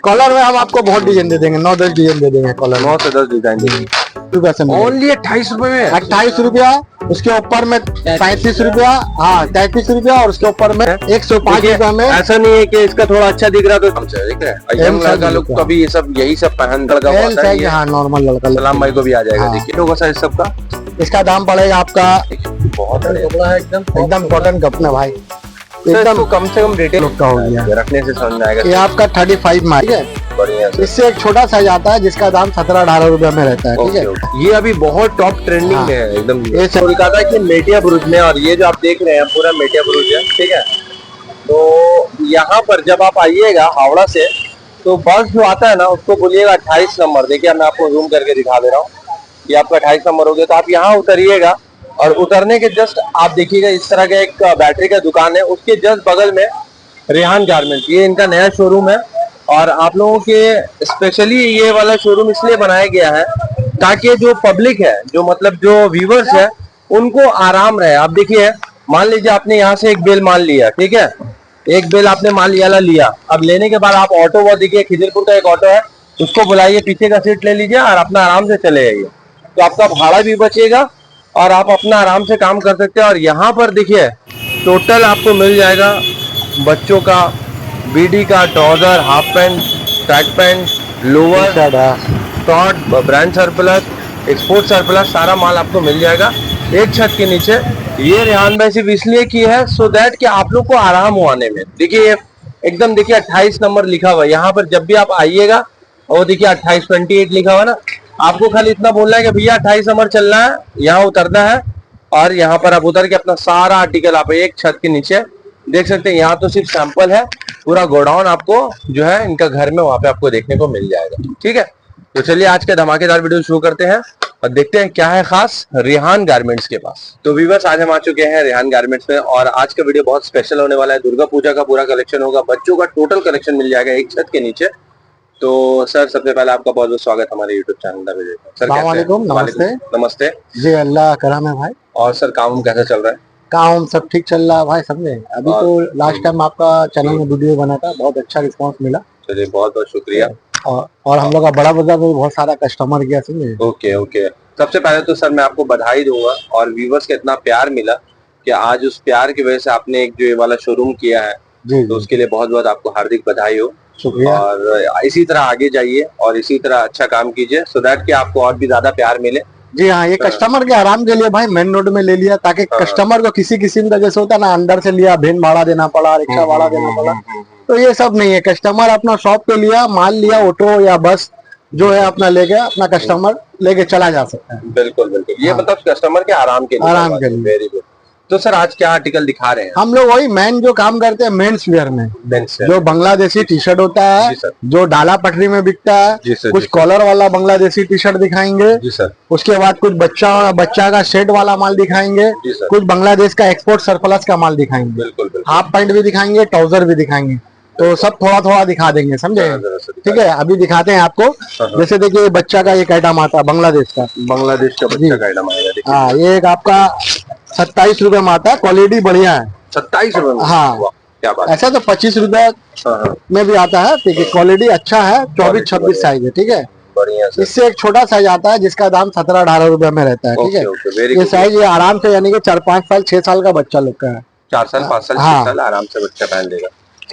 Colour में हम आपको बहुत डिजाइन दे देंगे, 9-10 डिजाइन दे देंगे कलर 9 से 10 डिजाइन देंगे ओनली 28 रुपए में। 28 रुपया, उसके ऊपर में 35 रुपया, हाँ 33 रुपया, और उसके ऊपर में 105 रुपया में। ऐसा नहीं है कि इसका थोड़ा अच्छा दिख रहा तो हमसे देख रहे हैं यंग लड़का लोग तो अभी ये सब यही सब पहन लगा हुआ है। हाँ नॉर्मल लड़का सलाम भाई को भी आ जाएगा। देखिए लोगों का सबका इसका दाम पड़ेगा आपका बहुत कपड़ा है, एकदम कॉटन कपड़ा भाई, एकदम कम से कम रिटेल का हो गया, रखने से समझ में आएगा। ये आपका 35 में है, बढ़िया। इससे एक छोटा साइज आता है जिसका दाम 17-18 रुपए में रहता है। ठीक है, ये अभी बहुत टॉप ट्रेंडिंग में है एकदम। ये कोलकाता की मेटिया बुरुज में, और ये जो आप देख रहे हैं पूरा मेटिया बुरुज है। ठीक है, तो यहाँ पर जब आप आइएगा हावड़ा से तो बस जो आता है ना उसको बोलिएगा 28 नंबर। देखिए मैं आपको जूम करके दिखा दे रहा हूँ, ये आपका 28 नंबर हो गया। तो आप यहाँ उतरिएगा और उतरने के जस्ट आप देखिएगा इस तरह का एक बैटरी का दुकान है, उसके जस्ट बगल में रेहान गारमेंट्स, ये इनका नया शोरूम है। और आप लोगों के स्पेशली ये वाला शोरूम इसलिए बनाया गया है ताकि जो पब्लिक है, जो मतलब जो व्यूवर्स है, उनको आराम रहे। आप देखिए मान लीजिए आपने यहाँ से एक बेल मान लिया, ठीक है, एक बेल आपने मान लिया। अब लेने के बाद आप ऑटो, वो देखिए खिजरपुर का एक ऑटो है, उसको बुलाइए, पीछे का सीट ले लीजिए और अपना आराम से चले जाइए। तो आपका भाड़ा भी बचेगा और आप अपना आराम से काम कर सकते हैं। और यहाँ पर देखिए टोटल आपको मिल जाएगा बच्चों का बीडी का trouser, half pant, track pant, lower, short, brand surplus, export surplus, सारा माल आपको मिल जाएगा एक छत के नीचे। ये रेहान भाई सिर्फ इसलिए की है सो दैट कि आप लोग को आराम हो आने में। देखिए एकदम देखिए 28 नंबर लिखा हुआ है यहाँ पर, जब भी आप आइएगा और देखिए 28 लिखा हुआ ना, आपको खाली इतना बोलना है कि भैया 28 नंबर चलना है, यहाँ उतरना है, और यहाँ पर आप उतर के अपना सारा आर्टिकल आप एक छत के नीचे देख सकते हैं। यहाँ तो सिर्फ सैंपल है, पूरा गोडाउन आपको जो है इनका घर में वहां पे आपको देखने को मिल जाएगा। ठीक है, तो चलिए आज का धमाकेदार वीडियो शुरू करते हैं और देखते हैं क्या है खास रेहान गारमेंट्स के पास। तो व्यूअर्स आज हम आ चुके हैं रेहान गारमेंट्स में, और आज का वीडियो बहुत स्पेशल होने वाला है। दुर्गा पूजा का पूरा कलेक्शन होगा, बच्चों का टोटल कलेक्शन मिल जाएगा एक छत के नीचे। तो सर सबसे पहले आपका बहुत बहुत स्वागत हमारे यूट्यूब चैनल पर। सर नमस्ते। नमस्ते जी, अल्लाह करम है भाई। और सर काम कैसा चल रहा है? काम सब ठीक चल रहा है भाई, समझे। अभी तो लास्ट टाइम आपका चैनल में वीडियो बना था, बहुत अच्छा रिस्पांस मिला। चलिए बहुत बहुत शुक्रिया। और हम लोग का बड़ा बाजार में बहुत सारा कस्टमर गया, समझे। ओके सबसे पहले तो सर मैं आपको बधाई दूंगा, और व्यूवर्स का इतना प्यार मिला कि आज उस प्यार की वजह से आपने एक जो ये वाला शोरूम किया है जी, तो उसके लिए बहुत बहुत आपको हार्दिक बधाई हो। शुक्रिया। और इसी तरह आगे जाइए और इसी तरह अच्छा काम कीजिए सो दैट कि आपको और भी ज्यादा प्यार मिले। जी हाँ, ये कस्टमर के आराम के लिए भाई मेन रोड में ले लिया, ताकि कस्टमर को किसी किस्म का जैसे होता है ना, अंदर से लिया भेन भाड़ा देना पड़ा, रिक्शा भाड़ा देना पड़ा, तो ये सब नहीं है। कस्टमर अपना शॉप पे लिया, माल लिया, ऑटो या बस जो है अपना ले गया, अपना कस्टमर लेके चला जा सकता है। बिल्कुल ये मतलब कस्टमर के आराम के लिए। Very good. तो सर आज क्या आर्टिकल दिखा रहे हैं? हम लोग वही मेन जो काम करते हैं मेंस वेयर में, जो बांग्लादेशी टी शर्ट होता है, जो डाला पटरी में बिकता है, कुछ कॉलर वाला बांग्लादेशी टी शर्ट दिखाएंगे जी सर। उसके बाद कुछ बच्चा का शेड वाला माल दिखाएंगे, कुछ बांग्लादेश का एक्सपोर्ट सरप्लस का माल दिखाएंगे, बिल्कुल हाफ पैंट भी दिखाएंगे, ट्राउजर भी दिखाएंगे, तो सब थोड़ा थोड़ा दिखा देंगे, समझे। ठीक है, अभी दिखाते हैं आपको। जैसे देखिए बच्चा का एक आइटम आता है बांग्लादेश का बच्चा का आइटम आएगा। हाँ, ये एक आपका 27 रुपए में आता है, क्वालिटी बढ़िया है। 27 रुपए? हाँ, क्या बात। ऐसा तो 25 रुपए में भी आता है। ठीक है, क्वालिटी अच्छा है, 24-26 साइज है। ठीक है, बढ़िया। इससे एक छोटा साइज आता है जिसका दाम 17-18 रुपए में रहता है। ठीक है, ये साइज ये आराम से, यानी कि 4-5 साल 6 साल का बच्चा लोग का है। 4 साल 5 साल 6 साल आराम से बच्चा पहन लेगा।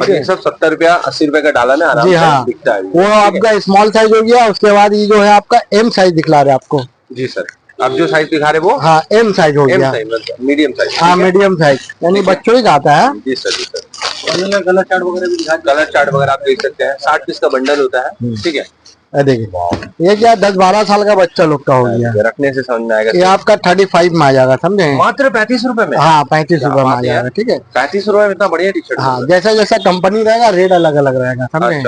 ये सब 70 रुपया 80 रुपए का डाला में आराम से दिखता है। वो आपका स्मॉल साइज हो गया। उसके बाद ये जो है आपका एम साइज दिखला रहे आपको। जी सर, अब जो साइज दिखा रहे वो हाँ एम साइज हो गया, मीडियम साइज। हाँ मीडियम साइज, यानी बच्चों ही का आता है। जी सर जी सर। कलर चार्ट वगैरह भी दिखा, कलर चार्ट वगैरह आप देख सकते हैं। 60 पीस का बंडल होता है। ठीक है, देखिए ये क्या 10-12 साल का बच्चा लोग का हो गया, रखने से समझ में आएगा। ये आपका 35 में आ जाएगा, समझे। मात्र 35 रुपए में? हाँ 35 रुपए में आ जाएगा। ठीक है, 35 रुपए में इतना बढ़िया टी शर्ट। हाँ, जैसा जैसा कंपनी रहेगा रेट अलग अलग रहेगा, समझे।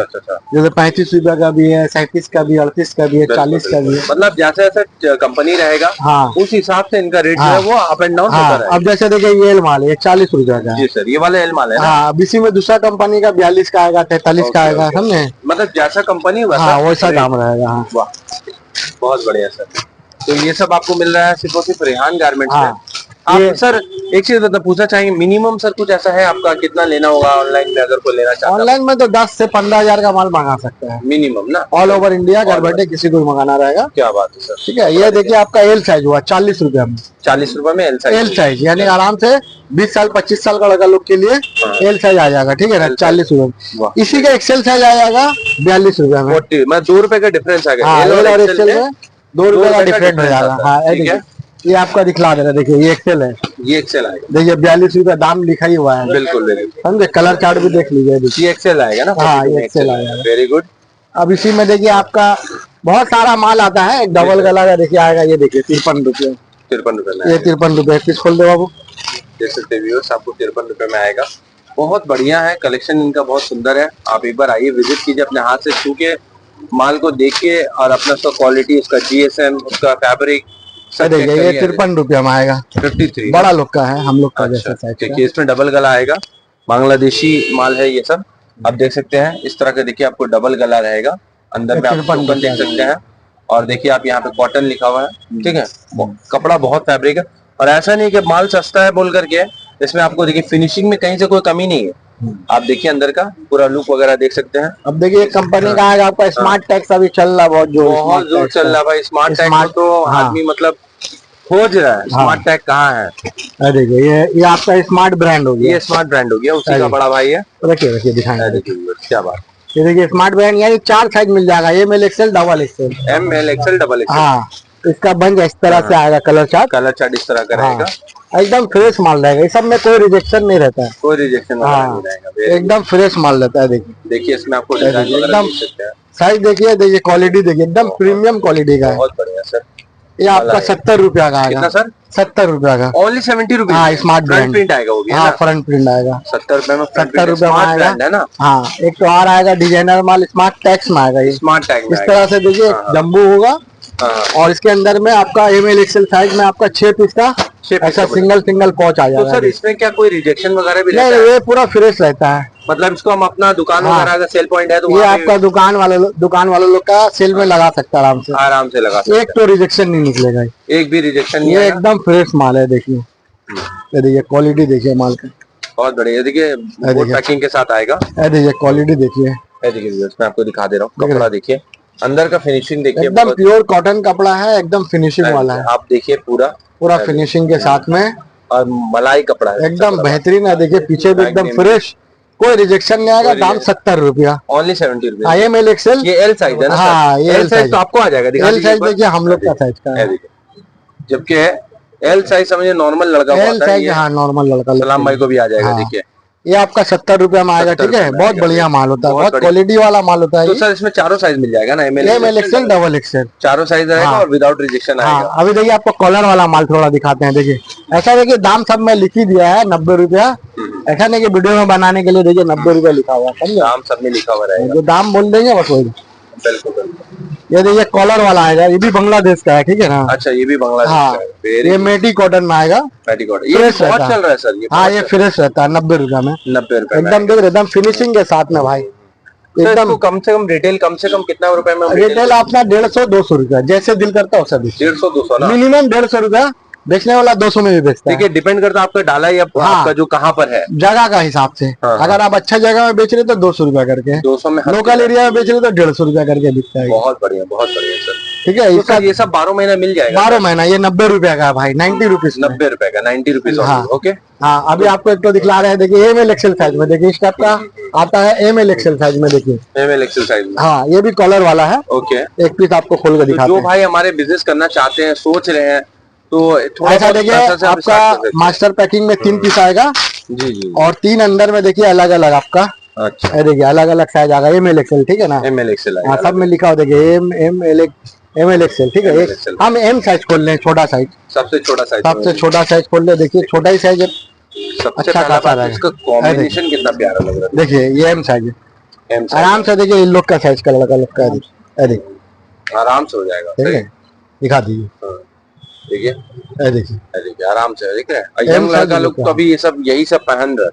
जैसे 35 रुपए का भी है, 37 का भी, 38 का भी है, 40 का भी है। मतलब जैसे जैसे कंपनी रहेगा हाँ उस हिसाब से इनका रेट जो है वो अप एंड डाउन होता रहेगा। अब जैसे देखिए ये एल माल है 40 रुपए का। जी सर, ये वाला एल माल है। हाँ, अब इसी में दूसरा कंपनी का 42 का आएगा, 43 का आएगा, समझे। मतलब जैसा कंपनी हाँ वैसा दाम रहेगा। बहुत बढ़िया सर। तो ये सब आपको मिल रहा है सिर्फ और सिर्फ रेहान गारमेंट्स में। आप ये सर एक चीज पूछना चाहेंगे, मिनिमम सर कुछ ऐसा है आपका, कितना लेना होगा ऑनलाइन में अगर कोई लेना चाहता है? ऑनलाइन में तो 10 से 15 हजार का माल मंगा सकते हैं मिनिमम ना, ऑल ओवर इंडिया, घर बैठे किसी को भी मंगाना रहेगा। क्या बात है सर। ठीक है, ये देखिए आपका एल साइज हुआ 40 रुपया में। 40 रुपए में एल एल साइज। साइज यानी आराम से 20 साल 25 साल का लड़का लोग के लिए एल साइज आ जाएगा। ठीक है ना, 40 रुपए। वाह। इसी का एक्सेल साइज आ जाएगा 42 रुपया में। 40 मैं 2 रुपए का डिफरेंस आ गया। हाँ, एल एल और एक्सेल एक्सेल में 2 रुपए का डिफरेंट हो जाएगा। हाँ, ये ठीक है, देखिए ये आपका दिखला दे रहा है, देखिए ये एक्सेल है, ये एक्सेल आएगा। देखिए 42 रुपया दाम लिखा ही हुआ है। बिल्कुल बिल्कुल, समझे, कलर चार्ट भी देख लीजिए, देखिए ये एक्सेल आएगा ना। हाँ, ये एक्सेल आएगा। Very good. अब इसी में देखिए आपका बहुत सारा माल आता है। एक डबल गला का देखिए आएगा, ये देखिए 53 रुपये। 53 रुपए में ये 53 रुपये पीस खोल दो बाबू। देख सकते व्यूअर्स, आपको 53 रुपए में आएगा। बहुत बढ़िया है, कलेक्शन इनका बहुत सुंदर है। आप एक बार आइए, विजिट कीजिए, अपने हाथ से छू के माल को देखिए और अपना उसका क्वालिटी, उसका जीएसएम, उसका फैब्रिक सब चेक देखिए ये करिए। 53 रुपया में आएगा। 53 बड़ा लोग का है, हम लोग का अच्छा, जैसा साइज का। देखिए इसमें डबल गला आएगा, बांग्लादेशी माल है ये सब। आप देख सकते हैं इस तरह का, देखिए आपको डबल गला रहेगा। अंदर में आप 53 टोकन देख सकते हैं और देखिए आप यहाँ पे कॉटन लिखा हुआ है। ठीक है, कपड़ा बहुत फैब्रिक है और ऐसा नहीं कि माल सस्ता है बोल करके, इसमें आपको देखिए फिनिशिंग में कहीं से कोई कमी नहीं है। आप देखिए अंदर का पूरा लुक वगैरह देख सकते हैं। अब देखिए कंपनी का आएगा आपका स्मार्ट टैक्स, अभी चल रहा बहुत जोर चल रहा है भाई स्मार्ट टैग को, तो आदमी मतलब खोज रहा है स्मार्ट टैग कहाँ है। देखिए ये आपका स्मार्ट ब्रांड हो गया, ये स्मार्ट ब्रांड हो गया, उसी का बड़ा भाई है। रखिए रखिए दिखाएंगे। देखिए क्या बात, ये देखिए स्मार्ट ब्रांड यानी 4 साइज मिल जाएगा, M L XL double XL. M L XL double XL. हाँ, इसका बन इस तरह से आएगा कलर चार्ट। कलर चार्ट इस तरह का रहेगा, एकदम फ्रेश माल रहेगा, इस सब में कोई रिजेक्शन नहीं रहता है। कोई रिजेक्शन नहीं रहेगा, एकदम फ्रेश माल रहता है। देखिए इसमें आपको डिजाइन वगैरह एकदम देख सकते हैं। साइज देखिए, देखिए क्वालिटी देखिए, एकदम प्रीमियम क्वालिटी का है। बहुत बढ़िया सर। ये आपका 70 रुपया का आएगा। कितना सर? 70 रुपया का। Only 70 rupees. हाँ, स्मार्ट फ्रंट प्रिंट आएगा वो भी, हाँ फ्रंट प्रिंट आएगा 70 रुपए में। 70 रुपया में आएगा है ना। हाँ, एक तो और आएगा डिजाइनर माल, स्मार्ट टैक्स में आएगा। ये स्मार्ट टैग इस तरह से देखिए जम्बू होगा हाँ। और इसके अंदर में आपका एम एल एक्सएल साइज में आपका 6 पीस का ऐसा सिंगल पहुंच आ तो जाएगा। सर इसमें क्या कोई रिजेक्शन वगैरह भी नहीं, रहता है? ये पूरा फ्रेश रहता है। मतलब इसको हम अपना दुकान वगैरह का सेल पॉइंट है तो ये वहाँ पे आपका दुकान वाले लोग का सेल में लगा सकता है आराम से लगा सकते एक तो रिजेक्शन नहीं निकलेगा, हैं। एक भी रिजेक्शन नहीं ये आएगा। एकदम फ्रेश माल है। देखिए ये देखिए क्वालिटी देखिए माल का, बहुत बढ़िया। देखिए बोर्ड पैकिंग के साथ आएगा। देखिए क्वालिटी देखिए, देखिए मैं आपको दिखा दे रहा हूँ, कपड़ा देखिए, अंदर का फिनिशिंग देखिए, एकदम प्योर कॉटन कपड़ा है, एकदम फिनिशिंग वाला है। आप देखिए पूरा फिनिशिंग के साथ में और मलाई कपड़ा है, एकदम बेहतरीन है। देखिए पीछे भी एकदम फ्रेश, कोई रिजेक्शन नहीं आएगा। दाम 70 रुपया, only 70 rupees. M L XL, ये एल साइज है ना? हाँ, ये एल साइज तो आपको आ जाएगा। एल साइज देखिए हम लोग का साइज का है, जबकि एल साइज समझिए नॉर्मल लड़का एल साइज। हाँ, नॉर्मल लड़का। सलाम भाई को भी आ जाएगा। देखिए ये आपका 70 रुपया में आएगा। ठीक है, बहुत बढ़िया माल होता है, बहुत क्वालिटी वाला माल होता है। तो सर इसमें चारों साइज मिल जाएगा ना? M L XL double XL चारों साइज रहेगा और विदाउट रिजेक्शन आएगा। अभी देखिए आपको कॉलर वाला माल थोड़ा दिखाते हैं। देखिए ऐसा देखिए दाम सब में लिख ही दिया है 90 रुपया। ऐसा नहीं कि वीडियो में बनाने के लिए देखिए 90 रुपया लिखा हुआ है, दाम सब में लिखा हुआ रहेगा। जो दाम बोल देंगे बस वही। बिल्कुल। ये देखिए कॉलर वाला आएगा, ये भी बांग्लादेश का है। ठीक है ना? अच्छा, ये भी बांग्लादेश का है। ये मेटी कॉटन में आएगा। मेटी कॉटन ये बहुत चल रहा है सर। ये हाँ, ये फ्रेश रहता है 90 रुपया में। 90 रुपए एकदम देख एकदम फिनिशिंग के साथ में भाई। एकदम कम से कम रिटेल कम से कम कितना रुपए में? रिटेल अपना 150-200 रुपया, जैसे दिल करता है वैसा। 150-200 ना, मिनिमम 150 रुपया, बेचने वाला 200 में भी बेचता है। देखिए डिपेंड करता है आपका डाला या आपका जो कहाँ पर है, जगह का हिसाब से। अगर आप अच्छा जगह में बेच रहे तो 200 रुपया करके, 200 में। लोकल एरिया में बेच रहे तो 150 रुपया करके बिकता है। बहुत बढ़िया सर। ठीक है, इसका ये सब 12 महीना मिल जाएगा? 12 महीना। ये 90 रुपया का है भाई, 90 रुपीज। 90 रुपए का, 90 रुपीज। ओके। हाँ, अभी आपको एक तो दिखला रहे हैं। देखिए एम एल एक्सएल साइज में, देखिए इसका आपका आता है एम एल एक्सएल साइज में। देखिए एम एल एक्सएल साइज में। हाँ, ये भी कॉलर वाला है। ओके, एक पीस आपको खोल कर दिखाते हैं। जो भाई हमारे बिजनेस करना चाहते हैं, सोच रहे हैं, तो थोड़ा ऐसा देखिए आपका मास्टर पैकिंग में 3 पीस आएगा जी और 3 अंदर में देखिए अलग अलग आपका। अच्छा, देखिए अलग अलग साइज आएगा। एम एल एक्सएल, ठीक है ना? एम एल एक्सएल हाँ, सब में लिखा हो। देखिए एम एल एक्सएल। ठीक है, हम एम साइज खोल लें, छोटा साइज, सबसे छोटा साइज खोल ले। देखिए छोटा ही साइज है, सबसे अच्छा खासा है। इसका कॉम्बिनेशन कितना प्यारा लग रहा है। देखिए ये एम साइज है, आराम से। देखिए इन लोग का साइज का लड़का लोग का देखिए आराम से हो जाएगा। ठीक है, दिखा दीजिए। देखिए देखिए आराम से, देख रहे हैं यंग लड़का लोग तो अभी ये सब यही सब पहन रहे।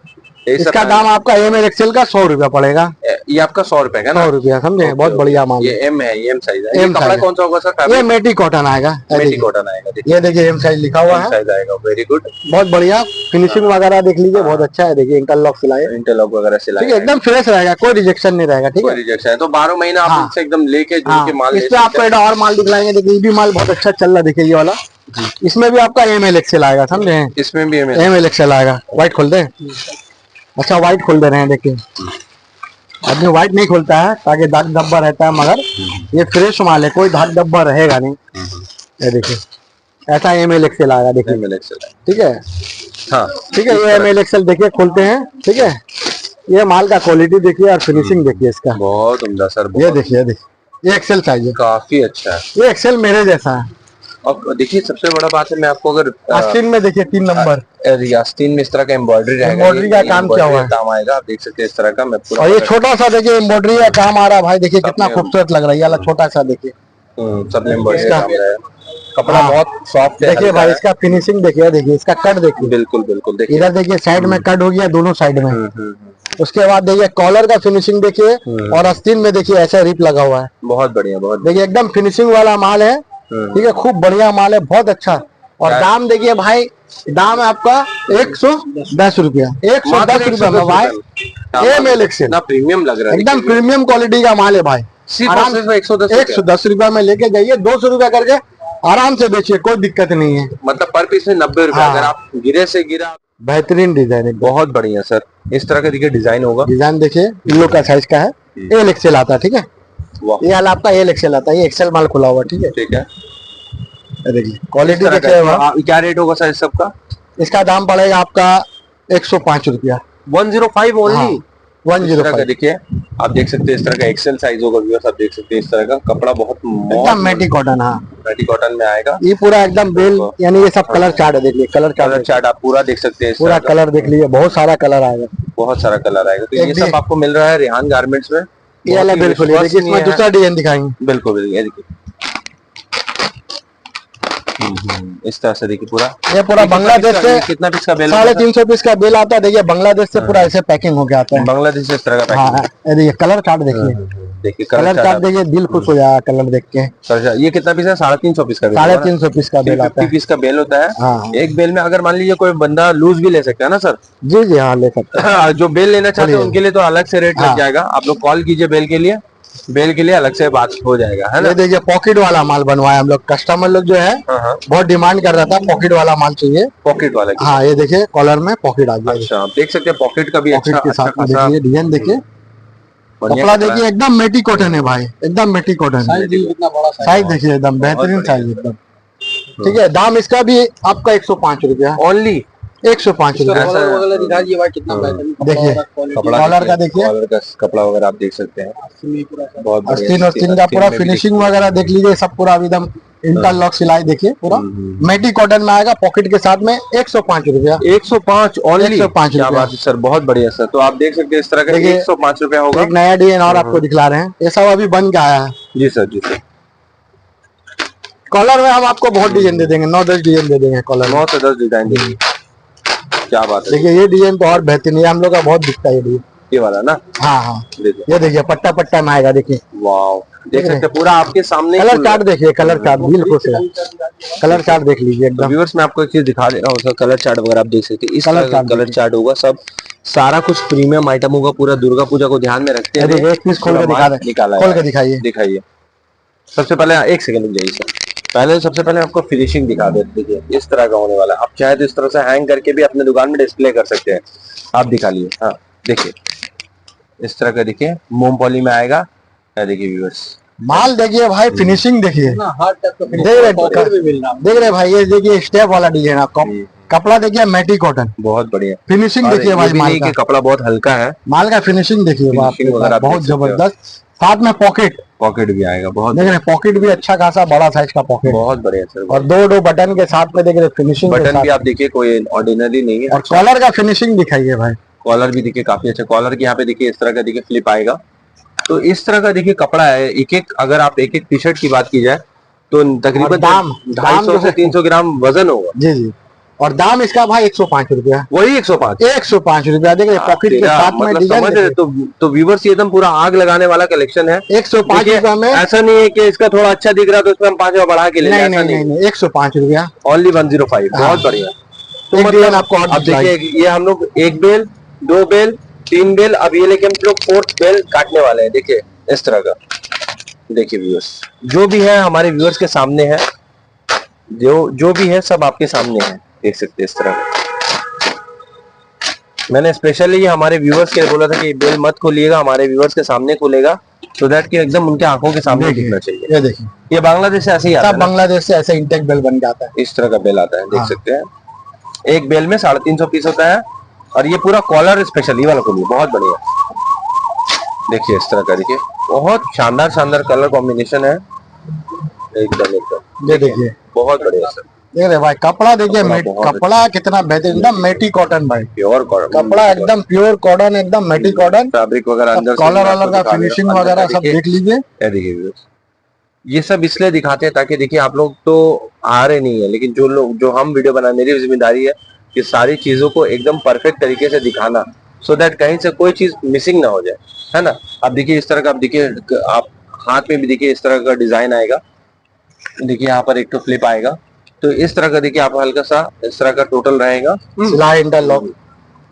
इसका दाम आपका एम एल एक्सएल का 100 रुपया पड़ेगा। ये आपका 100 रुपए का ना? 100 रुपया, समझे? बहुत बढ़िया माल। ये एम है, ये एम साइज है। ये कपड़ा कौन सा होगा सर? ये मेटी कॉटन आएगा, मेटी कॉटन आएगा। ये देखिए एम साइज लिखा हुआ है, साइज आएगा। वेरी गुड, बहुत बढ़िया। फिनिशिंग वगैरह देख लीजिए, बहुत अच्छा है। देखिए इंटरलॉक सिलाई, इंटरलॉक वगैरह सिलाई, ठीक है, एकदम फ्रेश रहेगा, कोई रिजेक्शन नहीं रहेगा। ठीक है, रिजेक्शन है तो 12 महीना आप इनसे एकदम लेके जुड़ के माल। इस पे आपको एक और माल दिखलाएंगे। देखिए ये भी माल बहुत अच्छा चल रहा है। देखिए ये वाला, इसमें भी आपका एम एल एक्सएल आएगा, समझे? इसमें भी एम एल एक्सएल आएगा। व्हाइट खोल दे, अच्छा व्हाइट खोल दे रहे हैं। देखिए आदमी व्हाइट नहीं खोलता है ताकि दाग धब्बा रहता है, मगर ये फ्रेश माल है, कोई दाग धब्बा रहेगा नहीं। ये देखिए ऐसा एम एल एक्सएल आएगा। देखिए एम एल एक्सएल, ठीक है। हाँ ठीक है, ये एम एल एक्सएल देखिए खोलते हैं। ठीक है, ये माल का क्वालिटी देखिए और फिनिशिंग देखिए इसका, बहुत उम्दा सर। ये देखिए, ये एक्सेल साइज है, काफी अच्छा है। ये एक्सेल मेरे जैसा है। अब देखिए सबसे बड़ा बात है, मैं आपको अगर आस्तीन में देखिए 3 नंबर आस्तीन में इस तरह का एम्ब्रॉयडरी रहेगा, एम्ब्रॉयडरी का काम क्या हुआ है, काम आएगा। आप देख सकते हैं इस तरह का। मैं पूरा, और ये छोटा सा देखिए एम्ब्रॉयडरी का काम आ रहा है भाई। देखिए कितना खूबसूरत लग रहा है, ये वाला छोटा सा देखिए, सब एम्ब्रॉयडरी का काम है। कपड़ा बहुत सॉफ्ट है। देखिए भाई इसका फिनिशिंग देखिए, देखिए इसका कट देखिए, बिल्कुल बिल्कुल। देखिए इधर देखिए साइड में कट हो गया, दोनों साइड में। उसके बाद देखिए कॉलर का फिनिशिंग देखिए, और आस्तीन में देखिए ऐसा रिप लगा हुआ है। बहुत बढ़िया, बहुत देखिए एकदम फिनिशिंग वाला माल है। ठीक है, खूब बढ़िया माल है, बहुत अच्छा। और दाम देखिए भाई, दाम है आपका 110 रुपया, 110 रुपया में भाई। एम एल एक्सएल प्रीमियम लग रहा है, एकदम प्रीमियम क्वालिटी का माल है भाई। सिर्फ 110 रुपया में लेके जाइए, 200 रुपया करके आराम से बेचिए, कोई दिक्कत नहीं है। मतलब पर पीस में 90 रुपया। अगर आप गिरे से गिरा, बेहतरीन डिजाइन है, बहुत बढ़िया सर। इस तरह का देखिए डिजाइन होगा। डिजाइन देखिए इन लोग का साइज का है, एल एक्सएल आता है। ठीक है, ये वाला आपका एल एक्सएल आता है, ये एक्सएल माल खुला हुआ। ठीक है, ठीक है। देखिए क्वालिटी देखिए। क्या रेट होगा सर इस सबका? इसका दाम पड़ेगा आपका 105 रुपया। 105 ओनली? 105। देखिए आप देख सकते हैं इस तरह का एक्सेल साइज होगा। व्यूअर्स आप देख सकते हैं इस तरह का कपड़ा, बहुत एकदम मेटी कॉटन। हाँ मेटी कॉटन में आएगा। ये पूरा एकदम बेल, यानी ये सब कलर चार्ट है। देखिए कलर चार्ट आप पूरा देख सकते हैं, पूरा कलर देख लीजिए, बहुत सारा कलर आएगा, बहुत सारा कलर आएगा। तो ये सब आपको मिल रहा है रेहान गारमेंट्स में। ये वाला बिल्कुल, देखिए इसमें दूसरा डिजाइन दिखाएंगे। बिल्कुल बिल्कुल, ये देखिए इस तरह से। देखिए पूरा, ये पूरा बांग्लादेश से कितना पीस का बेल? 350 पीस का बेल आता है। देखिए बांग्लादेश से पूरा ऐसे पैकिंग होके आता है, बांग्लादेश से इस तरह का पैकिंग। हाँ देखिए कलर चार्ट देखिए, देखिए कलर चार्ट देखिए, दिल खुश हो जाएगा कलर देख के। ये कितना पीस है? 350 पीस का बेल। 350 पीस का बेल आता है, 50 पीस का बेल होता है। हाँ। एक बेल में अगर मान लीजिए कोई बंदा लूज भी ले सकता है ना सर? जी जी हाँ, ले सकते हैं। जो बेल लेना चाहते हैं उनके लिए तो अलग से रेट लग जाएगा। आप लोग कॉल कीजिए बेल के लिए, बेल के लिए अलग से बात हो जाएगा, है ना? ये देखिए पॉकेट वाला माल बनवाया हम लोग, कस्टमर लोग जो है बहुत डिमांड कर रहा था, पॉकेट वाला माल चाहिए। पॉकेट वाला? हाँ ये देखिए कॉलर में पॉकेट आ गया। अच्छा, आप देख सकते हैं पॉकेट का भी पॉकेट के साथ में देखिए डिजाइन देखिए, कपड़ा देखिए एकदम मेटी कॉटन है भाई, एकदम मेटी कॉटन। साइज देखिए एकदम बेहतरीन साइज एकदम। ठीक है, दाम इसका भी आपका 105 रुपया ओनली, 105 रुपया। देखिए कॉलर का देखिए, कॉलर का कपड़ा वगैरह आप देख सकते हैं, बहुत आस्तीन आस्तीन का पूरा फिनिशिंग वगैरह देख लीजिए, सब पूरा एकदम इंटरलॉक सिलाई देखिए, पूरा मेटी कॉटन में आएगा पॉकेट के साथ में। 105 रुपया, 105 ओनली, 105 क्या बात है सर, बहुत बढ़िया सर। तो आप देख सकते हैं इस तरह का 105 रुपया होगा। एक नया डिजाइन और आपको दिखला रहे हैं, ये सब अभी बन के आया है। जी सर, जी सर। कॉलर में हम आपको बहुत डिजाइन दे देंगे, 9-10 डिजाइन दे देंगे कॉलर, 9 से 10 डिजाइन देंगे। क्या बात है। देखिए ये डिजाइन तो और बेहतरीन है, हम लोग का बहुत दिखता है ये डिजाइन, ये वाला ना? हाँ हाँ, ये देखिए पट्टा पट्टा में आएगा। देखिए वाओ, देख सकते हैं पूरा आपके सामने। कलर चार्ट देखिए, कलर चार्ट बिल्कुल से, कलर चार्ट देख लीजिए एकदम। व्यूअर्स मैं आपको एक चीज दिखा दे रहा हूँ, उसका कलर चार्ट वगैरह आप देख सकते हैं। इस कलर चार्ट होगा, सब सारा कुछ प्रीमियम आइटम होगा, पूरा दुर्गा पूजा को ध्यान में रखते हैं। एक पीस खोल के दिखा दे, खोल के दिखाइए, दिखाइए। सबसे पहले एक सेकंड रुक जाइए सर, पहले सबसे पहले आपको फिनिशिंग दिखा देते। देखिए इस तरह का होने वाला है, आप चाहे तो इस तरह से हैंग करके भी अपने दुकान में डिस्प्ले कर सकते हैं। आप दिखा लिए, हाँ देखिए इस तरह का, देखिए मोमपॉली में आएगा। देखिए व्यूअर्स माल देखिए भाई, फिनिशिंग देखिए, देख रहे भाई, ये देखिए स्टेप वाला डिजाइन आपका, कपड़ा देखिए मेटी कॉटन, बहुत बढ़िया फिनिशिंग देखिए भाई। माल का कपड़ा बहुत हल्का है, माल का फिनिशिंग देखिए बहुत जबरदस्त। साथ में पॉकेट भी आएगा, बहुत देख रहे हैं, पॉकेट भी अच्छा खासा बड़ा साइज का पॉकेट, बहुत बढ़िया सर। और दो बटन के साथ में देख रहे फिनिशिंग, बटन भी आप देखिए कोई ऑर्डिनरी नहीं है। और कॉलर का फिनिशिंग दिखाइए भाई, कॉलर भी देखिए काफी अच्छा। कॉलर के यहाँ पे देखिए इस तरह का देखिए फ्लिप आएगा। तो इस तरह का देखिए कपड़ा है। एक अगर आप एक टी शर्ट की बात की जाए तो तकरीबन 250 से 300 ग्राम वजन होगा। जी जी, और दाम इसका भाई 105 रुपया, वही 105 105 रुपया। देख रहे पॉकेट के साथ में मतलब डिजाइन समझ रहे तो व्यूवर्स ये एकदम पूरा आग लगाने वाला कलेक्शन है। 105 रुपया में। ऐसा नहीं है कि इसका थोड़ा अच्छा दिख रहा तो इसमें हम 5 रुपया बढ़ा के ले लें, ऐसा नहीं, 105 रुपया ओनली 105। बहुत बढ़िया। तो एक मतलब आपको और अब देखिए, ये हम लोग 1 बेल, 2 बेल, 3 बेल, अब ये लेके हम लोग 4th बेल काटने वाले हैं। देखिए इस तरह का। देखिए व्यूअर्स, जो भी है हमारे व्यूअर्स के सामने है, जो भी है सब आपके सामने है, देख सकते हैं इस तरह का। मैंने स्पेशली हमारे व्यूअर्स के लिए बोला था कि बेल मत खोलिएगा, हमारे व्यूअर्स के सामने खोलेगा, सो दैट कि एकदम उनके आंखों के सामने दिखना चाहिए। ये देखिए, ये बांग्लादेश से ऐसे ही आता है, बांग्लादेश से ऐसे इंटेक बेल बन जाता है। इस तरह का बेल आता है, देख सकते हैं। एक बेल में 350 पीस होता है, और ये पूरा कॉलर स्पेशल ये वाला खोलिए, बहुत बढ़िया। देखिए इस तरह का, देखिए बहुत शानदार शानदार कलर कॉम्बिनेशन है, एकदम एकदम। ये देखिए बहुत बढ़िया सर। देख रहे भाई, कपड़ा देखिए, कपड़ा कितना बेहतरीन, एकदम मेटी कॉटन भाई, प्योर कॉटन कपड़ा एकदम प्योर कॉटन, एकदम मेटी कॉटन। फैब्रिक वगैरह अंदर कॉलर वालर का फिनिशिंग वगैरह सब देख लीजिए। देखिए ये सब इसलिए दिखाते हैं ताकि देखिए आप लोग तो आ रहे नहीं है, लेकिन जो हम वीडियो बना, मेरी जिम्मेदारी है कि सारी चीजों को एकदम परफेक्ट तरीके से दिखाना, सो दैट कहीं से कोई चीज मिसिंग ना हो जाए, है ना। अब देखिए इस तरह का, अब देखिए आप हाथ में भी देखिए इस तरह का डिजाइन आएगा। देखिए यहाँ पर एक तो फ्लिप आएगा, तो इस तरह का देखिए आप हल्का सा इस तरह का टोटल रहेगा सिलाई इंटरलॉक।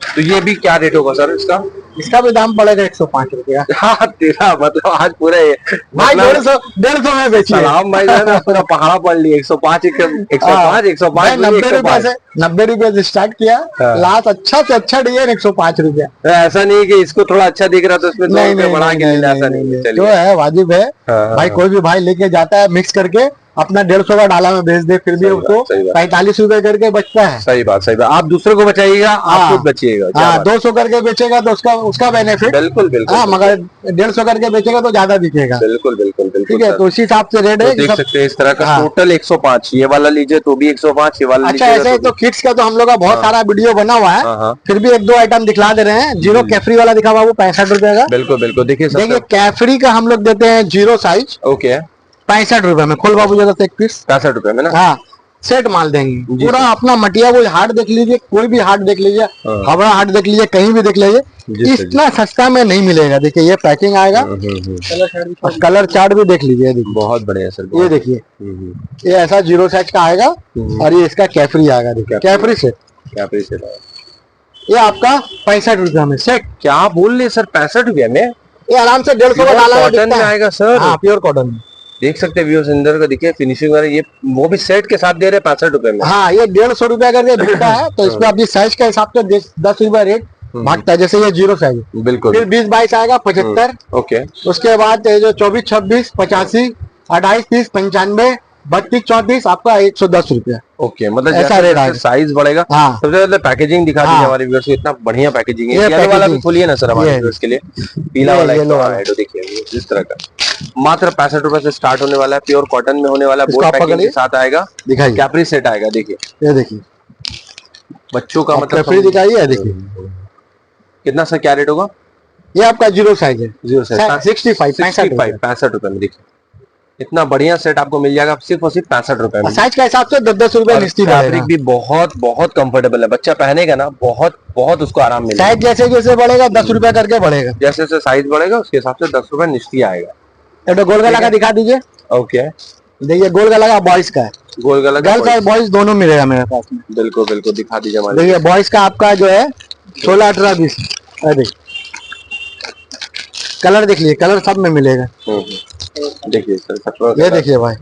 तो ये भी क्या रेट होगा सर इसका? इसका भी दाम पड़ेगा 105 रुपया। हाँ तेरा मतलब आज पूरे भाई 150 में बेचिए। सलाम भाई, पूरा पहाड़ा पड़ लिया। 105 105 90 रुपए से स्टार्ट किया, लास्ट अच्छा से अच्छा डिजाइन 105 रुपया। ऐसा नहीं कि इसको थोड़ा अच्छा दिख रहा तो इसमें बढ़ा के लेना, ऐसा नहीं। जो है वाजिब है भाई, कोई भी भाई लेके जाता है मिक्स करके अपना 150 का डाला में बेच दे, फिर भी उसको 45 रुपए करके बचता है। सही बात, सही बात। आप दूसरे को बचाइएगा, आप खुद बचिएगा। हाँ, 200 करके बेचेगा तो उसका बेनिफिट। बिल्कुल बिल्कुल। हाँ, मगर 150 करके बेचेगा तो ज्यादा दिखेगा। बिल्कुल बिल्कुल बिल्कुल। ठीक है, तो उसी हिसाब से रेट है। देख सकते हैं इस तरह का टोटल 105। ये वाला लीजिए तो भी 105, ये वाला। अच्छा, ऐसे तो किड्स का तो हम लोग का बहुत सारा वीडियो बना हुआ है, फिर भी 1-2 आइटम दिखला दे रहे हैं। जीरो कैफरी वाला दिखा हुआ, वो 65 रुपए का। बिल्कुल बिल्कुल। देखिए कैफरी का हम लोग देते हैं जीरो साइज, ओके, 65 रुपए में। खोल बाबू जरा एक पीस, 65 रुपए में ना। हाँ, सेट माल देंगे पूरा। अपना मटिया वो हाट देख लीजिए, कोई भी हाट देख लीजिए, हावड़ा हाट देख लीजिए, कहीं भी देख लीजिए, इतना सस्ता में नहीं मिलेगा। देखिए ये पैकिंग आएगा, कलर चार्ट भी देख लीजिए। देखिए बहुत बढ़िया सर। ये देखिए, ये ऐसा जीरो साइज का आएगा, और ये इसका कैफरी आएगा। देखिए कैफरी सेट, कैफरी सेट ये आपका 65 रुपया में सेट। क्या बोल रहे सर, 65 रुपया में? ये आराम से 150 का डाला कॉटन में आएगा सर। हाँ, प्योर कॉटन। देख सकते हैं व्यूअर्स, अंदर का देखिए फिनिशिंग वाला, ये वो भी सेट के साथ दे रहे 65 रुपए में। हाँ, ये 150 रुपया करके बिकता है, तो इसमें अभी साइज के हिसाब से 10 रुपया रेट भागता है। जैसे ये जीरो साइज, बिल्कुल। फिर 20-22 आएगा 75, ओके। उसके बाद जो 24-26, 85, 28, 30, 95, 32, 34 आपका 110 रुपया। ओके, मतलब ऐसा रेट आएगा, साइज बढ़ेगा। हाँ। सबसे पहले पैकेजिंग दिखा दीजिए हमारे व्यूअर्स को, इतना बढ़िया पैकेजिंग है। ये वाला भी खोलिए ना सर हमारे व्यूअर्स के लिए, पीला वाला देखिए इस तरह का। मात्र 65 रुपए से स्टार्ट होने वाला है, प्योर कॉटन में होने वाला है, बोर्ड पैकिंग के साथ आएगा। दिखाइए, कैपरी सेट आएगा। देखिए ये देखिए बच्चों का मतलब कैपरी दिखाइए। देखिए कितना सर, क्या रेट होगा? ये आपका जीरो साइज है, जीरो साइज 65 रुपए में। देखिए इतना बढ़िया सेट आपको मिल जाएगा सिर्फ और सिर्फ 65 रुपए में। साइज के हिसाब से 10-10 रुपए निश्चित है। फैब्रिक भी बहुत बहुत कंफर्टेबल है, बच्चा पहनेगा ना बहुत बहुत उसको आराम मिलेगा। साइज जैसे जैसे बढ़ेगा 10 रुपया करके बढ़ेगा, जैसे जैसे साइज बढ़ेगा उसके हिसाब से 10 रुपए निश्चित आएगा। तो गोल गला का दिखा दीजिए। ओके, देखिए गोल गला का बॉयज का है, गोल गला गर्ल्स और बॉयज दोनों मिलेगा मेरे पास में। बिल्कुल बिल्कुल, दिखा दीजिए हमारे। देखिए बॉयज का आपका जो है 16, 18, 20। अरे कलर देख लीजिए, कलर सब में मिलेगा। देखिए सर, ये देखिए भाई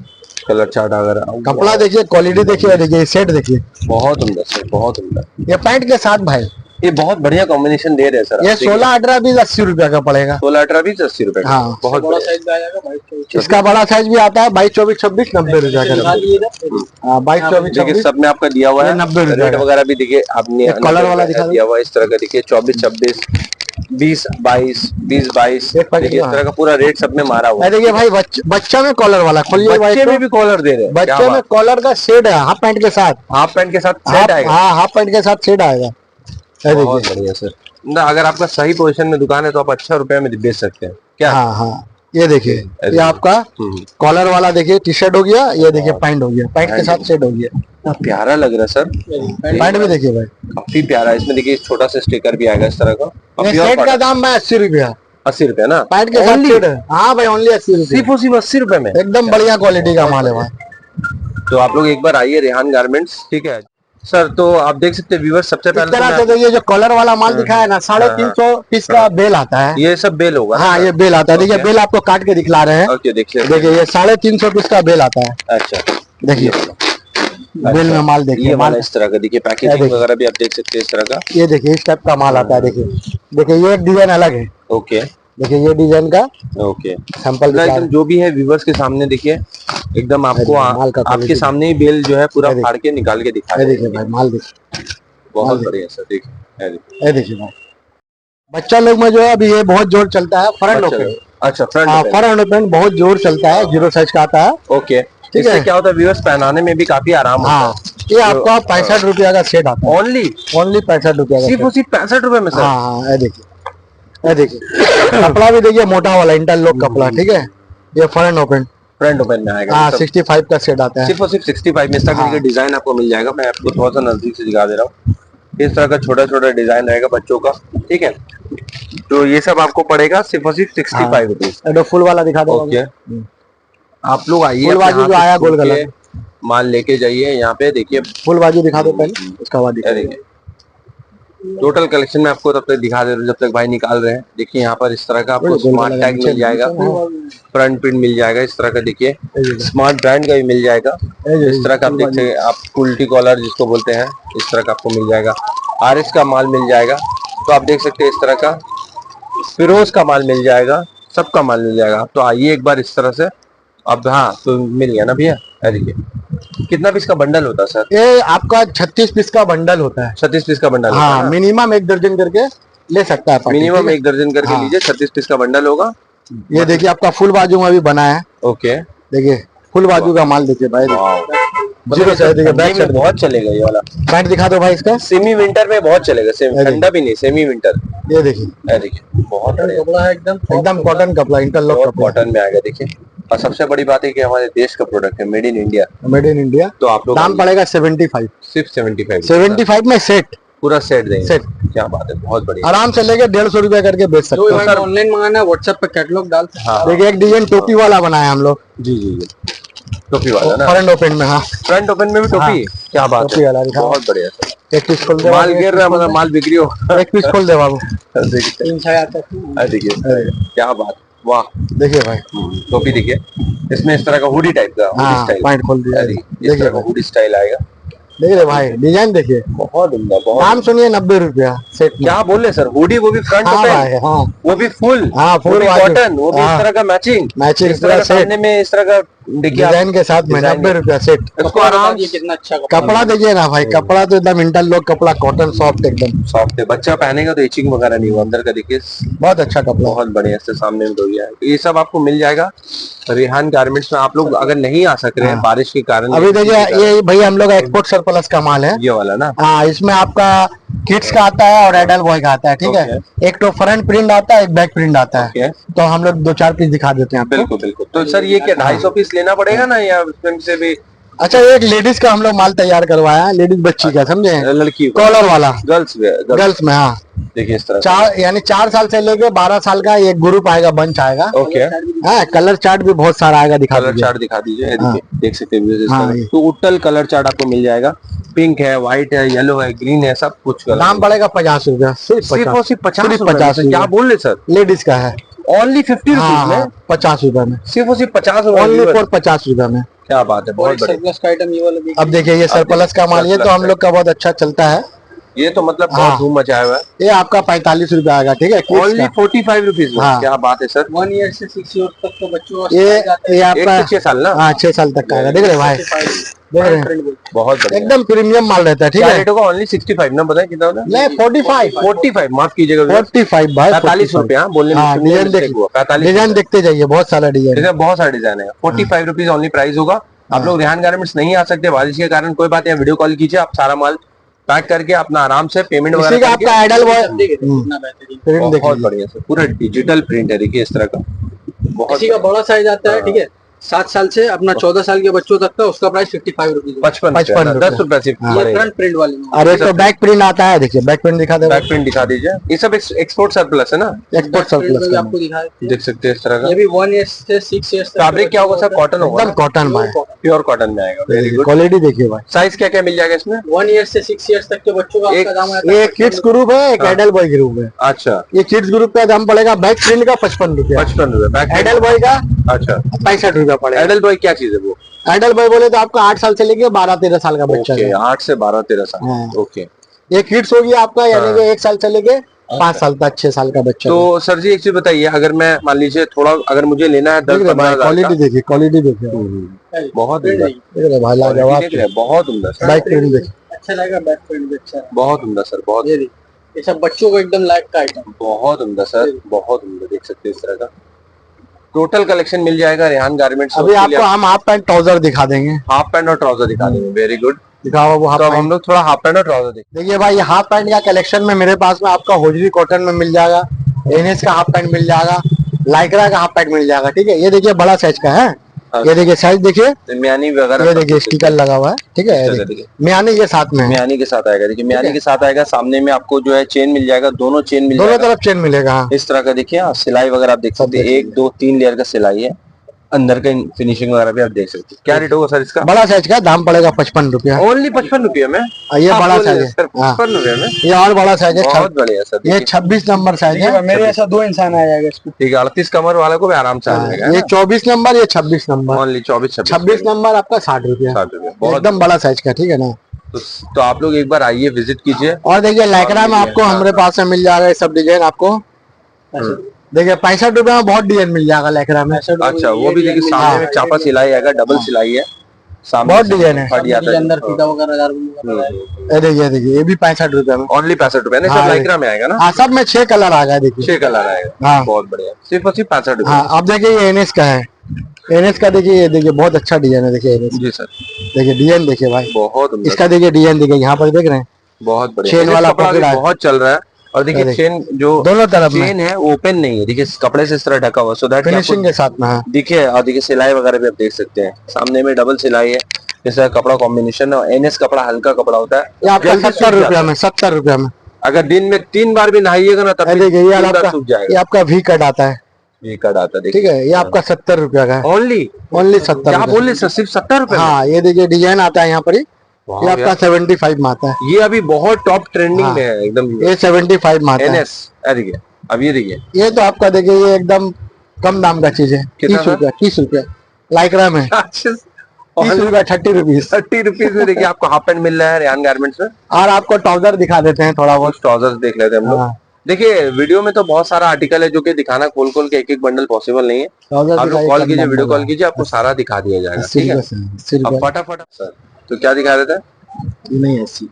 कलर चार्ट वगैरह, कपड़ा देखिए, क्वालिटी देखिए। देखिए सेट देखिए, बहुत उम्दा सर, बहुत उम्दा। ये पैंट के साथ भाई ये बहुत बढ़िया कॉम्बिनेशन दे रहे हैं सर। ये 16, 18, 20 80 रुपया का पड़ेगा। 16, 18, 20 80 रुपए का। हाँ, बहुत बड़ा साइज में आएगा। इसका बड़ा साइज भी आता है 22, 24, 26 90 रुपया का। हाँ, 22, 24, 26 सब में आपका दिया हुआ है 90 रुपया। रेट वगैरह भी देखिए आपने कलर वाला दिया हुआ है इस तरह का। देखिए 24, 26, 20, 22, 20, 22 देखिए इस तरह का पूरा रेट सब में मारा हुआ है। देखिए भाई बच्चा में कॉलर वाला, खोलिए। बच्चे में भी कॉलर दे रहे हैं, बच्चे में कॉलर का सेट है, हाफ पैंट के साथ। हाफ पैंट के साथ सेट आएगा। हाँ, हाफ पैंट के साथ सेट आएगा। बहुत बढ़िया सर। ना अगर आपका सही पोजीशन में दुकान है तो आप अच्छा रुपए में बेच सकते हैं क्या? हाँ हाँ, ये देखिए, ये आपका कॉलर वाला देखिए टी शर्ट हो गया, ये देखिए पैंट हो गया, पैंट के साथ सेट हो गया। कितना प्यारा लग रहा है सर। पैंट भी देखिए भाई, काफी प्यारा है। इसमें देखिए छोटा सा स्टिकर भी आएगा इस तरह का। ये सेट का दाम है 80 रुपया। 80 रुपया ना पैंट के साथ सेट है। हाँ भाई, ओनली 80 रुपया, सिर्फ और सिर्फ 80 रुपए में। एकदम बढ़िया क्वालिटी का माल है भाई। तो आप लोग एक बार आइए रेहान गारमेंट्स, ठीक है सर। तो आप देख सकते हैं व्यूअर्स, सबसे पहले इस तरह से ये जो कॉलर वाला माल दिखा है ना, 350 पीस का बेल आता है। ये सब बेल होगा। हाँ, ये बेल आता है। देखिए बेल आपको काट के दिखला रहे हैं। ओके, देखिए ये 350 पीस का बेल आता है। अच्छा, देखिए बेल में माल देखिए, ये माल इस तरह का देखिए, पैकेजिंग वगैरह भी आप देख सकते हैं इस तरह का। ये देखिए इस टाइप का माल आता है। देखिए ये एक डिजाइन अलग है। ओके, देखिए ये डिजाइन का ओके सैंपल एकदम जो भी है व्यूअर्स के सामने देखिए, एकदम आपको आपके सामने ही बेल जो है पूरा फाड़ के निकाल के दिखा। देखिए भाई माल देखिए, बहुत बढ़िया सर। देखिए देखिए भाई, बच्चा लोग में जो है अभी ये बहुत जोर चलता है, फ्रंट ओपन। अच्छा, फ्रंट ओपन बहुत जोर चलता है, 0 साइज का आता है। ओके, इससे क्या होता है व्यूअर्स, पहनाने में भी काफी आराम होता है। ये आपका 65 रुपया का सेट आता है। ओनली 65 रुपया का, सिर्फ 65 रुपए में सर। हाँ, ये देखिए कपड़ा भी देखिए मोटा वाला इंटरलॉक कपड़ा, ठीक है। ये फ्रंट ओपन में आएगा। हाँ, 65 का सेट आता है। सिर्फ और सिर्फ 65 में। इस तरह का डिजाइन आपको मिल जाएगा। मैं आपको थोड़ा सा नजदीक से दिखा दे रहा हूँ। इस तरह का छोटा छोटा डिजाइन रहेगा बच्चों का, ठीक है। तो ये सब आपको पड़ेगा सिर्फ और सिर्फ 65 रुपीज। फुल वाला दिखा दो। ओके, आप लोग आइए, फुल बाजू जो आया गोल गला माल लेके जाइए। यहाँ पे देखिए फुल बाजू दिखा दो पहले, उसका बाद देखिए टोटल कलेक्शन में आपको तब तक दिखा दे रहा हूँ जब तक भाई निकाल रहे हैं। देखिए यहाँ पर इस तरह का आपको स्मार्ट टैग मिल जाएगा, फ्रंट प्रिंट मिल जाएगा इस तरह का। देखिए स्मार्ट ब्रांड का भी मिल जाएगा इस तरह का। आप देख सकते, आप उल्टी कॉलर जिसको बोलते हैं, इस तरह का आपको मिल जाएगा। आरएस का माल मिल जाएगा। तो आप देख सकते हैं इस तरह का फिरोज का माल मिल जाएगा, सबका माल मिल जाएगा। तो आइए एक बार इस तरह से। अब हाँ, तो मिल गया ना भैया। देखिए कितना पीस का बंडल होता है सर? ये आपका 36 पीस का बंडल होता है। 36 पीस का बंडल। हाँ, मिनिमम 1 दर्जन करके ले सकता है। मिनिमम 1 दर्जन करके लीजिए। 36 पीस का बंडल होगा। ये देखिए आपका फुल बाजू में भी बना है। ओके, देखिए फुल बाजू का माल देखिए भाई। 0 साइज देखिए, बैक साइड बहुत चलेगा ये वाला। पैंट दिखा दो भाई इसका। सेमी विंटर में बहुत चलेगा, ठंडा भी नहीं, सेमी विंटर। ये देखिए बहुत कपड़ा है, एकदम कॉटन कपड़ा, इंटरलॉक कॉटन में आएगा। देखिए, और सबसे बड़ी बात है कि हमारे देश का प्रोडक्ट है, मेड इन इंडिया। तो आप लोग दाम पड़ेगा 75, सिर्फ 75 में सेट, पूरा सेट देंगे। क्या बात है, बहुत बढ़िया। आराम से लेके 150 रुपया करके बेच सकते हो। सर ऑनलाइन मंगाना है, व्हाट्सएप पे कैटलॉग डाल सकते हैं। देखिए एक डिजाइन टोपी वाला बनाया हम लोग। जी, टोपी वाला ना, फ्रंट ओपन में। हाँ, फ्रंट ओपन में भी टोपी। क्या बात है, बहुत बढ़िया सर। एक पीस खोल दे, माल गिर रहा है, मतलब माल बिक्री हो। एक पीस खोल दे बाबू। देखिए क्या बात, वाह। देखिए भाई टोपी देखिए, इसमें इस तरह का हुडी टाइप का पॉइंट खोल दिया। इस तरह का हुडी स्टाइल आएगा। देखिए भाई डिजाइन देखिए, बहुत उम्दा। दाम सुनिए 90 रुपया सेट। क्या बोले सर, हुडी वो भी फ्रंट ओपन, वो भी फुल, फुल कॉटन, वो भी इस तरह का मैचिंग इस तरह सामने में इस तरह का देखिए डिजाइन के साथ में 90 रुपया सेट। इसको आराम से, कितना अच्छा कपड़ा देखिए ना भाई, कपड़ा तो एकदम इंटरलॉक कपड़ा, कॉटन सॉफ्ट, एकदम सॉफ्ट है। बच्चा पहनेगा तो इचिंग वगैरह नहीं हुआ अंदर का। देखिए बहुत अच्छा कपड़ा, बहुत बढ़िया से सामने में धोया है। ये सब आपको मिल जाएगा रेहान गारमेंट्स में। आप लोग अगर नहीं आ सक रहे हैं बारिश के कारण, अभी देखिए ये भैया हम लोग एक्सपोर्ट सरप्लस का माल है ये वाला ना। हाँ, इसमें आपका किड्स का आता है और एडल्ट बॉय का आता है, ठीक है। एक तो फ्रंट प्रिंट आता है, एक बैक प्रिंट आता है। तो हम लोग 2-4 पीस दिखा देते हैं। बिल्कुल। तो सर ये क्या 250 पीस लेना पड़ेगा ना, या उसमें से भी? अच्छा, एक लेडीज का हम लोग माल तैयार करवाया है, लेडीज बच्ची का, समझे, लड़की कॉलर वाला, गर्ल्स में। हाँ, देखिए इस तरह 4 साल से लेके 12 साल का एक ग्रुप आएगा, बंच आएगा। ओके, हाँ, कलर चार्ट भी बहुत सारा आएगा, कलर चार्ट दिखा दीजिए। देख सकते हैं टोटल कलर चार्ट आपको मिल जाएगा। पिंक है, व्हाइट है, येलो है, ग्रीन है, सब कुछ। दाम पड़ेगा 50 रुपया, सिर्फ 50। क्या बोल रहे सर? लेडीज का है ओनली 50 रुपीज में, 50 रुपए में, सिर्फ 50 ओनली फॉर 50 रुपए में। क्या बात है, बहुत बढ़िया आइटम ये वाला। अब देखिए ये सरप्लस का माल, ये तो हम लोग का बहुत अच्छा चलता है। ये तो मतलब बहुत धूम मचाया हुआ है। ये आपका 45 रुपया आएगा, ठीक है, ओनली 45 रुपीज। क्या बात है सर। 1 ईयर से 6 ईयर तक तो बच्चों ये आपका 6 साल ना। हाँ, 6 साल तक का आएगा। देख रहे भाई, देख रहे हैं, बहुत बढ़िया, एकदम प्रीमियम माल रहता है, ठीक है। रेट होगा ओनली 65 ना, बताए कितना होगा? नहीं, 45 माफ कीजिएगा, 45 भाई, 45 रुपया बोलने में डिजाइन देखते जाइए, बहुत सारा डिजाइन, बहुत सारे डिजाइन है। 45 रुपीज ओनली प्राइस होगा। आप लोग रेहान गारमेंट्स नहीं आ सकते बारिश के कारण, कोई बात है, वीडियो कॉल कीजिए, आप सारा माल पैक करके अपना आराम से पेमेंट वगैरह। आपका आइडल बहुत बढ़िया से पूरा डिजिटल प्रिंट है। देखिए इस तरह का, बहुत किसी का बड़ा साइज आता है, ठीक है, 7 साल से अपना 14 साल के बच्चों तक का उसका प्राइस 55 रुपीज। 55 10 रुपए सिर्फ। ये फ्रंट प्रिंट वाली। और एक तो बैक प्रिंट आता है, देखिए बैक प्रिंट दिखा दे, बैक प्रिंट दिखा दीजिए। ये सब एक्सपोर्ट सरप्लस है ना, एक्सपोर्ट सरप्लस का आपको दिखा देते हैं। देख सकते हैं इस तरह का। ये भी 1 ईयर से 6 ईयर तक। फैब्रिक क्या होगा सर? कॉटन होगा, एकदम कॉटन में, प्योर कॉटन में आएगा। Very good. क्वालिटी देखिए भाई। साइज क्या क्या मिल जाएगा इसमें? 1 ईयर से 6 ईयर तक के बच्चों का आपका दाम आता है। ये किड्स ग्रुप है, एक एडल्ट बॉय ग्रुप है। अच्छा, ये किड्स ग्रुप का दाम पड़ेगा बैक प्रिंट का 55 रुपया, 55 रुपए। एडल्ट बॉय का अच्छा, 65 रुपया पड़ेगा। एडल्ट बॉय क्या चीज है वो? एडल्ट बॉय बोले तो आपका 8 साल से लेके 12-13 साल का बच्चा ओके, है। 8 से 12-13 साल। हाँ। ओके, ये किड्स हो गया आपका, यानी कि 1 साल से लेके 5 साल तक 6 साल का बच्चा। तो सर जी एक चीज बताइए, अगर मैं मान लीजिए थोड़ा, अगर मुझे लेना है 10-15 हजार क्वालिटी का, देखिए, क्वालिटी देखिए, बहुत उम्दा, देख रहे भाई, लाजवाब देख रहे हैं, बहुत उम्दा सर। बैक प्रिंट देखिए, अच्छा लगेगा, बैक प्रिंट भी अच्छा है। बहुत उम्दा सर, बहुत ये सब बच्चों को एकदम लायक का आइटम। बहुत उम्दा सर, बहुत उम्दा। देख सकते हैं इस तरह का टोटल कलेक्शन मिल जाएगा रेहान गारमेंट्स। अभी आपको हम हाफ पैंट ट्राउजर दिखा देंगे, हाफ पैंट और ट्राउजर दिखा देंगे। वेरी गुड, दिखाओ वो हाफ तो अब पैंट। हम लोग थोड़ा हाफ पैंट और ट्राउजर देखते देखिए भाई, ये हाफ पैंट का कलेक्शन में मेरे पास में आपका होजरी कॉटन में मिल जाएगा, एनएस का हाफ पैंट मिल जाएगा, लाइक्रा का हाफ पैंट मिल जाएगा। ठीक है, ये देखिए बड़ा साइज का है, ये देखिए साइज देखिए, हैं। म्यानी वगैरह ये देखिए स्टिकर लगा हुआ है। ठीक है, ये देखिए म्यानी के साथ में है, म्यानी के साथ आएगा। देखिए म्यानी के साथ आएगा। सामने में आपको जो है चेन मिल जाएगा, दोनों चेन मिल दोनों जाएगा तरफ चेन मिलेगा। हाँ। इस तरह का। देखिए सिलाई वगैरह आप देख सकते हैं, 1 2 3 लेयर का सिलाई है, अंदर का फिनिशिंग वगैरह भी आप देख सकते हैं। क्या रेट होगा सर इसका? बड़ा साइज का दाम पड़ेगा 55 रुपया। ओनली 55 रुपये में? ये बड़ा साइज है, 55 रुपये में? ये और बड़ा साइज है, बहुत बढ़िया सर। ये 26 नंबर साइज है। मेरे ऐसा 2 इंसान आ जाएगा इसको। ठीक है, 38 कमर वाले को भी आराम से आ जाएगा। ये 24 नंबर, ये 26 नंबर। ओनली 24-26 26 नंबर आपका 60 रुपया, 60 रुपये। बहुत एकदम बड़ा साइज का। ठीक है ना। तो आप लोग एक बार आइए, विजिट कीजिए। और देखिए लाइक्रा में आपको हमारे पास में मिल जाएगा ये सब डिजाइन आपको। देखिए 65 रुपए में बहुत डिजाइन मिल जाएगा लाइक्रा में। अच्छा, वो भी देखिए सामने में चापा सिलाई आएगा, डबल सिलाई है, सामने बहुत डिजाइन है। फट जाता है। अंदर फीता वगैरह ये देखिए ये भी 65 रुपए में। ओनली 65 रुपए ना? सब हाँ, लाइक्रा में आएगा ना? हाँ, सब में 6 कलर आ गया। देखिए 6 कलर आएगा। हाँ। बहुत बढ़िया, सिर्फ और सिर्फ 65 रुपए। हाँ, अब देखिए ये एनएस का है, एनएस का देखिए, ये देखिए बहुत अच्छा डिजाइन है। देखिए एनएस, जी सर, देखिए डिजाइन देखिए भाई, बहुत उम्दा, इसका देखिए डिजाइन देखिए, यहाँ पर देख रहे हैं बहुत बढ़िया। चेन वाला कपड़ा भी पकड़ा है। बहुत चल रहा है। और देखिए चेन जो दोनों तरफ में चेन है ओपन नहीं है, देखिए कपड़े से इस तरह ढका हुआ, सो दैट फिनिशिंग के साथ में है। देखिए। और देखिए सिलाई वगैरह भी आप देख सकते हैं, सामने में डबल सिलाई है, जैसा कपड़ा कॉम्बिनेशन है। एनएस कपड़ा हल्का कपड़ा होता है, ये आपका जल्दी 70 सूख रुपया में, 70 रुपया में। अगर दिन में 3 बार भी नहाइएगा ना तब देखिए ये आपका, सूख ये जाएगा। आपका वी कट आता है। ये कट आता है, ठीक है, ये आपका 70 रुपया का है, ओनली ओनली 70 क्या रुपया। बोले सर? सिर्फ 70 रुपए? हाँ, ये देखिए डिजाइन आता है यहाँ पर ही, वाह ये आपका यार। 75 में आता है। ये अभी बहुत टॉप ट्रेंडिंग हाँ। में है एकदम। ये 75 में आता है। एनएस देखिए, अब ये देखिए ये तो आपका देखिए ये एकदम कम दाम का चीज है, कितना 30 रुपया, 30 रुपया लाइक्रा में, 30 रुपया, 30 रुपीज। 30 रुपीज में देखिए आपको हाफ पैंट मिल रहा है रेहान गारमेंट्स में। और आपको ट्राउजर दिखा देते हैं थोड़ा बहुत। ट्राउजर्स देख लेते हैं हम लोग। हाँ। देखिए वीडियो में तो बहुत सारा आर्टिकल है जो कि दिखाना खोल खोल के एक एक बंडल पॉसिबल नहीं है। ट्राउजर आप लोग दिखाइए, कॉल कम कीजिए, दाम वीडियो वाला। कॉल कीजिए, आपको सारा दिखा दिया जाएगा। 80 ठीक है, रुपया से, 80 अब रुपया। फटाफट सर, तो क्या दिखा देता है? नहीं 80।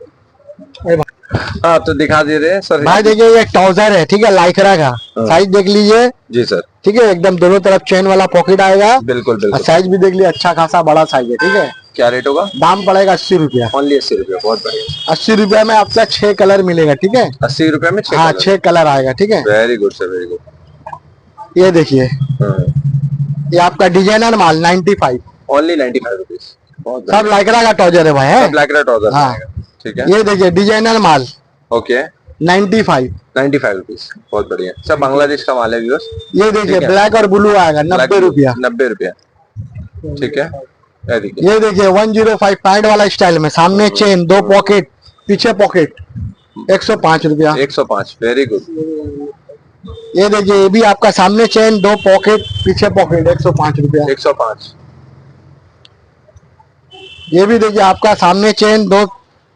हाँ, तो दिखा दे रहे हैं सर। भाई देखिए ये ट्राउजर है, ठीक है, लाइक्रा का, साइज देख लीजिए। जी सर, ठीक है, एकदम दोनों तरफ चेन वाला पॉकेट आएगा, बिल्कुल और बिल्कुल। साइज भी देख लीजिए, अच्छा खासा बड़ा साइज है। ठीक है, क्या रेट होगा? दाम पड़ेगा 80 रुपया, ओनली 80 रुपये। बहुत बढ़िया। 80 रुपया में आपका 6 कलर मिलेगा। ठीक है, 80 रुपये में 6 हाँ 6 कलर आएगा। ठीक है, very good sir, very good. ये देखिए ये आपका डिजाइनर माल 95, ओनली 95 रुपीज। बहुत सब लाइक्रा का ट्राउजर है भाई है। ब्लैक रेड ट्राउजर हाँ। आएगा। ठीक है, ये देखिए डिजाइनर माल ओके, 95। 95 रुपीज। बहुत बढ़िया। सब बांग्लादेश का माल है व्यूअर्स। ये देखिए ब्लैक और ब्लू आएगा 90 रुपया। 90 रुपया। ठीक है, ये देखिए। ये देखिए 105 पैड वाला स्टाइल में, सामने चेन, 2 पॉकेट, पीछे पॉकेट, 105 रुपया। 105, वेरी गुड। ये देखिए ये भी आपका सामने चेन, 2 पॉकेट, पीछे पॉकेट, 105 रुपया। 105। ये भी देखिए आपका सामने चेन, 2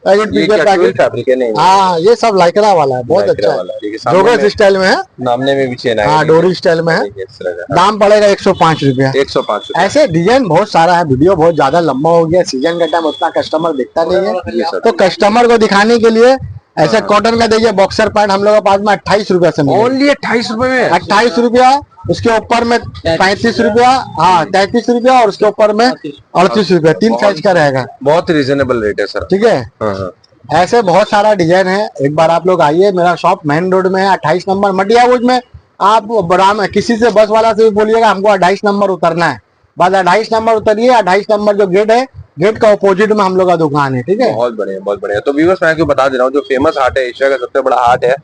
पैकेट, ये पीछे क्या पैकेट। फैब्रिक है? नहीं, हाँ, ये सब लाइक्रा वाला है, बहुत लाइक्रा अच्छा वाला। है, देखिए सामने जोगर्स में स्टाइल में है। नामने में भी चेन हाँ, आएगा। डोरी स्टाइल में है। देखिए इस तरह का। दाम पड़ेगा 105 रुपया। 105 रुपये। ऐसे डिजाइन बहुत सारा है, वीडियो बहुत ज्यादा लंबा हो गया, सीजन का टाइम उतना कस्टमर देखता नहीं जी है, सर। तो कस्टमर को दिखाने के लिए ऐसे कॉटन का देखिए बॉक्सर पैंट हम लोग के पास में 28 रुपया से मिलेगा। ओनली 28 रुपए में? 28 रुपया, उसके ऊपर में 35 रुपया, हाँ 33 रुपया, और उसके ऊपर में 38 रुपया, 3 साइज का रहेगा। बहुत रीजनेबल रेट है सर। ठीक है, हाँ हाँ। ऐसे बहुत सारा डिजाइन है। एक बार आप लोग आइए, मेरा शॉप मेन रोड में है, 28 नंबर मटियाबुज में। आप बराम किसी से बस वाला से भी बोलिएगा हमको 28 नंबर उतरना है, बस 28 नंबर उतरिए, 28 नंबर जो गेट है, गेट का अपोजिट में हम लोग का दुकान है, ठीक है। बहुत बढ़िया, बहुत बढ़िया। तो व्यूअर्स मैं आपको बता दे रहा हूँ, जो फेमस हाट है, एशिया का सबसे बड़ा हाट है।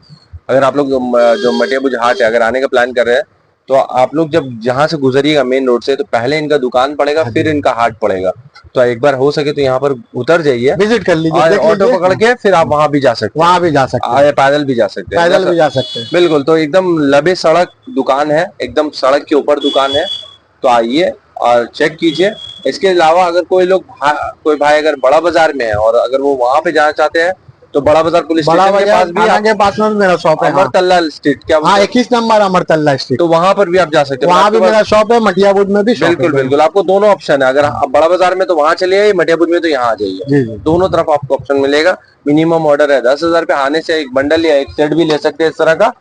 अगर आप लोग जो मटिया बुर्ज हाट है, अगर आने का प्लान कर रहे हैं, तो आप लोग जब जहां से गुजरिएगा मेन रोड से, तो पहले इनका दुकान पड़ेगा, फिर इनका हाट पड़ेगा। तो एक बार हो सके तो यहाँ पर उतर जाइए, विजिट कर लीजिए, और देख ऑटो लीजिए। पकड़ के फिर आप वहां भी जा सकते हैं, वहां भी जा सकते हैं, पैदल भी जा सकते हैं, पैदल भी जा सकते हैं। बिल्कुल। तो एकदम लबे सड़क दुकान है, एकदम सड़क के ऊपर दुकान है। तो आइए और चेक कीजिए। इसके अलावा अगर कोई भाई अगर बड़ा बाजार में है और अगर वो वहां पे जाना चाहते हैं, तो बड़ा बाजार पुलिस बड़ा स्टेशन के पास भी थाना के पास में भी मेरा शॉप है। हाँ, अमरतल्ला स्ट्रीट, क्या हाँ 21 नंबर अमरतल्ला स्ट्रीट, तो वहां पर भी आप जा सकते हैं। वहां भी मेरा शॉप है, मटियाबुर्ज में भी शॉप है। बिल्कुल बिल्कुल, आपको दोनों ऑप्शन है। अगर आप बड़ा बाजार में तो वहां चले आइए, मटियाबुर्ज में तो यहाँ आ जाइए, जी जी, दोनों तरफ आपको ऑप्शन मिलेगा। मिनिमम ऑर्डर है 10,000 पे, आने से एक बंडल या एक सेट भी ले सकते हैं इस तरह का,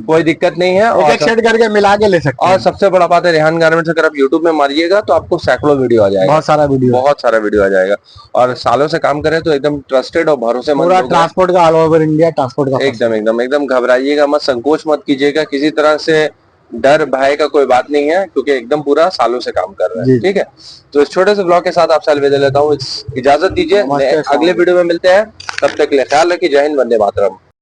कोई दिक्कत नहीं है। और एक सेट करके मिला के ले सकते हैं। और सबसे बड़ा बात है, रेहान गारमेंट्स अगर आप यूट्यूब में मारिएगा तो आपको सैकड़ों वीडियो आ जाएगा, बहुत सारा वीडियो आ जाएगा। और सालों से काम करे तो एकदम ट्रस्टेड और भरोसेमंद, पूरा ट्रांसपोर्ट का ऑल ओवर इंडिया ट्रांसपोर्ट का। एकदम एकदम एकदम घबराइएगा मत, संकोच मत कीजिएगा, किसी तरह से डर भय का कोई बात नहीं है, क्योंकि एकदम पूरा सालों से काम कर रहे हैं, ठीक है। तो इस छोटे से ब्लॉग के साथ आपसे अलविदा लेता हूँ, इजाजत दीजिए, अगले वीडियो में मिलते हैं। तब तक के लिए ख्याल रखिए। जय हिंद, वंदे मातरम।